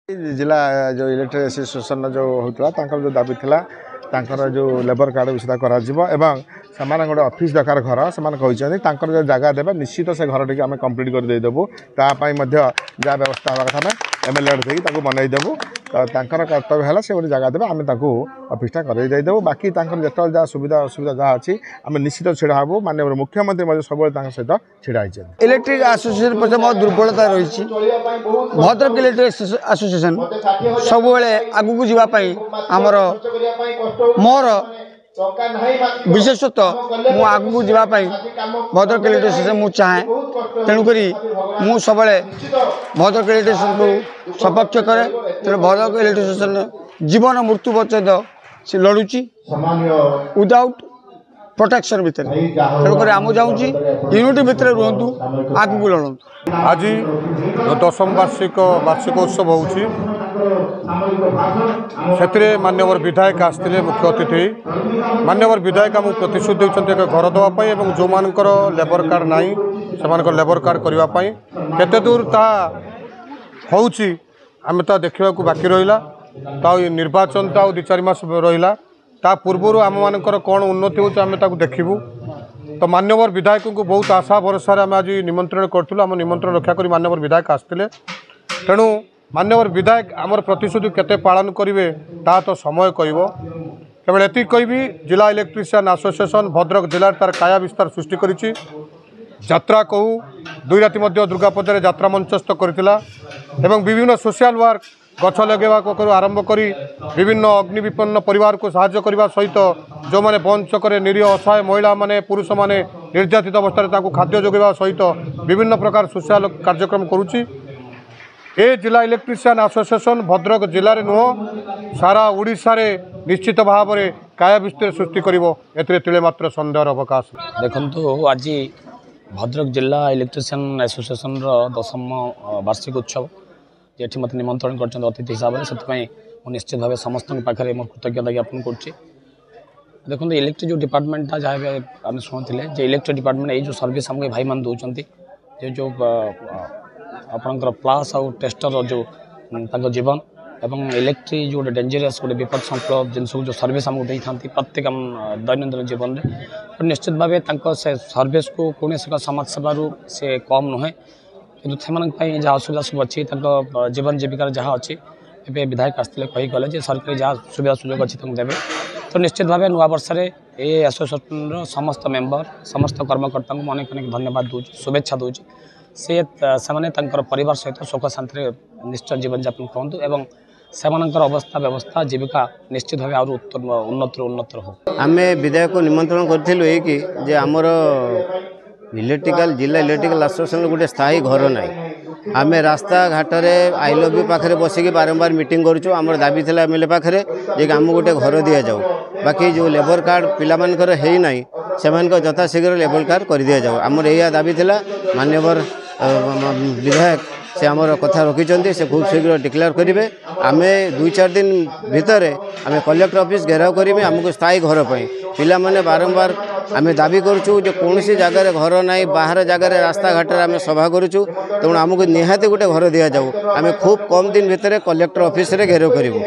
जिला जो electric association जो होता जो दाबी था तांकर जो लेबर कार्ड भी सुधा कर गोटे ऑफिस दरकार घर से कहते जगह देवे निश्चित से घर टी आम कम्प्लीट करदेबू तापाई जहाँ व्यवस्था हवा कथा एमएलए देखिए बनईदेबू तो कर्तव्य है से गोटे जगह देवे आम ऑफिसटा करदेबू बाकी जो जहाँ सुविधा असुविधा जहाँ अच्छी आम निश्चित छिड़ा हबू माननीय मुख्यमंत्री सब सहित छिड़ा इलेक्ट्रिक एसोसिएशन पक्ष बहुत दुर्बलता रही भद्रक इलेक्ट्रिक एसोसिएशन सब आगू जावाई आमर मोर विशेषतः मु आगू जावाई भद्रक इलेक्ट्रिक एसोसिएशन मुझे चाहे तेणुक मु सब भद्रक इलेक्ट्रिक एसोसिएशन को सपक्ष करे तेणु भद्रक इलेक्ट्रिक एसोसिएशन जीवन मृत्यु पर्यंत से लड़ुची विदाउट प्रोटेक्शन भितर तेणुक आम चाहूँगी यूनिटी भितर रुहतु आगू लड़ू आज 10म वार्षिकोत्सव होउछि मान्यवर विधायक आसते मुख्य अतिथि मान्यवर विधायक आमको प्रतिश्रुति देते एक घर देवाई और जो मानकर लेबर कार्ड ना से लेबर कार्ड करने केते दूर ता होउछि आम तो देखा बाकी रहा निर्वाचन तो 2-4 मास रहा ता पूर्व आम मानकर कौन उन्नति होउछि आम ताकू देखिबू तो मान्यवर विधायक को बहुत आशा भरोसा आम आज निमंत्रण करूँ आम निमंत्रण रक्षा कर मान्यवर विधायक आसते तेणु मान्यवर विधायक आमर प्रतिश्रुति केते पालन करेंगे ता तो समय कहब केवल एति कहबी जिला इलेक्ट्रिशियन एसोसिएशन भद्रक जिले तार काया विस्तार सृष्टि करिछि यात्रा कहू 2 राति दुर्गापूजा यात्रा मंचस्थ करथिला एवं विभिन्न सोशल वर्क गछ लगेवा को आरंभ करी विभिन्न अग्नि विपन्न परिवार को साहाय्य करने सहित जो मैंने बंद चक्कर निरीह असहाय महिला माने पुरुष माने निर्यातित अवस्था खाद्य जोगेवा सहित विभिन्न प्रकार सोशल कार्यक्रम करुच्ची ए जिला इलेक्ट्रिशियन एसोसिएशन भद्रक जिले में नुह सारा ओडिशा रे निश्चित भाव में काया विस्तार सृष्टि कर मात्र सन्देहर अवकाश देखो आज भद्रक जिला इलेक्ट्रिशियन एसोसिएशन 10म वार्षिक उत्सव ये मत निमंत्रण कर अतिथि हिसाब से निश्चित भाव समस्त पाखे मोर कृतज्ञता ज्ञापन कर देखो इलेक्ट्रिक जो डिपार्टमेंट जहाँ भी आम शुणुले इलेक्ट्रिक डिपार्टमेंट ये जो सर्विस आमको भाई मान दौरान जो आपणकर प्लास आउ टेस्टर जो जीवन एवं इलेक्ट्रिक जो डेंजरस गोटे विपद संकुल जिन सब जो सर्विस आमको देता प्रत्येक दैनंदिन जीवन में निश्चित भाव से सर्विस को कौन समाज सेवार से कम नुहे कि जहाँ असुविधा सब अच्छी जीवन जीविकार जहाँ अच्छी ए विधायक आसते कही गले सरकार जहाँ सुविधा सुजोग अच्छी देवे तो निश्चित भाव नुआ वर्ष में ये एसोसिएशन समस्त मेंबर समस्त कर्मकर्ता को अनेक अनेक धन्यवाद दूँ शुभेच्छा दूँ से परिवार सहित सुख शांति निश्चय जीवन यापन करूँ एवं सेमानकर अवस्था व्यवस्था जीविका निश्चित भाव उन्नतर हो आम विधायक को निमंत्रण करूँ कि आमर इलेक्ट्रिकल जिला इलेक्ट्रिकल एसोसिएशन गोटे स्थायी घर ना आम रास्ता घाट आई लव यू पाखे बसिक बारंबार मीटिंग करूँ आम दाबी था एमएलए पाखे जे आम गोटे घर दि जाऊ बाकी जो लेबर कार्ड पिलामानकर है ना से यथाशीघ्र लेबर कार्ड कर दि जाऊ आमर यह दाबी था मान्यवर विधायक से आमर कथा रखी से खूब शीघ्र डिक्लेयर करेंगे आम 2-4 दिन भितर आम कलेक्टर ऑफिस घेराव करेंगे आमको स्थायी घर पर पिला माने बारंबार आम दाबी करूँ जो कौन सी जगह घर ना बाहर जगह रास्ता घाट आम सभा करूँ तेणु आमको निहाती गोटे घर दि जाऊ आम खूब कम दिन भितर कलेक्टर ऑफिस घेराव करूँ।